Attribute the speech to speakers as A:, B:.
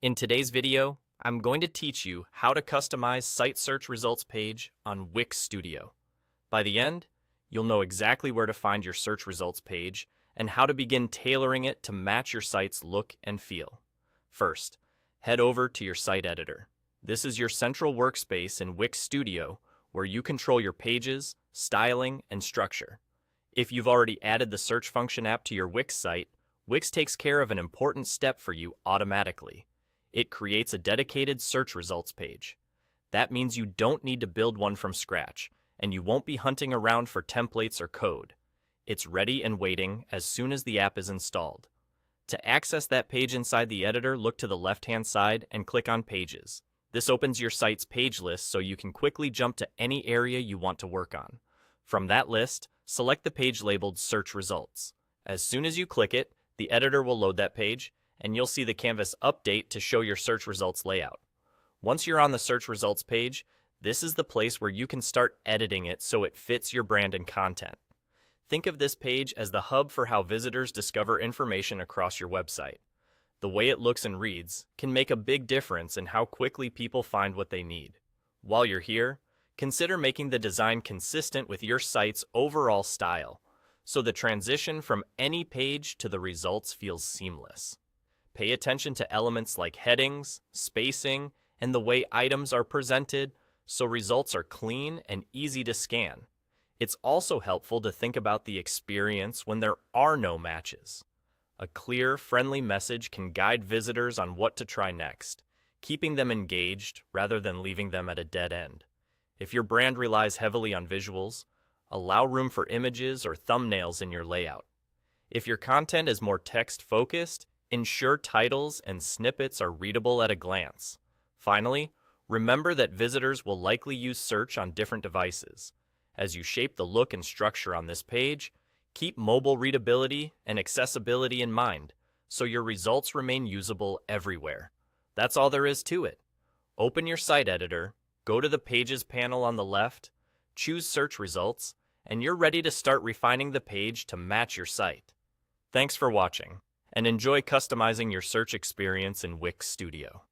A: In today's video, I'm going to teach you how to customize site search results page on Wix Studio. By the end, you'll know exactly where to find your search results page and how to begin tailoring it to match your site's look and feel. First, head over to your site editor. This is your central workspace in Wix Studio where you control your pages, styling, and structure. If you've already added the search function app to your Wix site, Wix takes care of an important step for you automatically. It creates a dedicated search results page. That means you don't need to build one from scratch, and you won't be hunting around for templates or code. It's ready and waiting as soon as the app is installed. To access that page inside the editor, look to the left-hand side and click on Pages. This opens your site's page list so you can quickly jump to any area you want to work on. From that list, select the page labeled Search Results. As soon as you click it, the editor will load that page, and you'll see the canvas update to show your search results layout. Once you're on the search results page, this is the place where you can start editing it so it fits your brand and content. Think of this page as the hub for how visitors discover information across your website. The way it looks and reads can make a big difference in how quickly people find what they need. While you're here, consider making the design consistent with your site's overall style, so the transition from any page to the results feels seamless. Pay attention to elements like headings, spacing, and the way items are presented so results are clean and easy to scan. It's also helpful to think about the experience when there are no matches. A clear, friendly message can guide visitors on what to try next, keeping them engaged rather than leaving them at a dead end. If your brand relies heavily on visuals, allow room for images or thumbnails in your layout. If your content is more text-focused, ensure titles and snippets are readable at a glance. Finally, remember that visitors will likely use search on different devices. As you shape the look and structure on this page, keep mobile readability and accessibility in mind, so your results remain usable everywhere. That's all there is to it. Open your site editor, go to the Pages panel on the left, choose Search Results, and you're ready to start refining the page to match your site. Thanks for watching, and enjoy customizing your search experience in Wix Studio.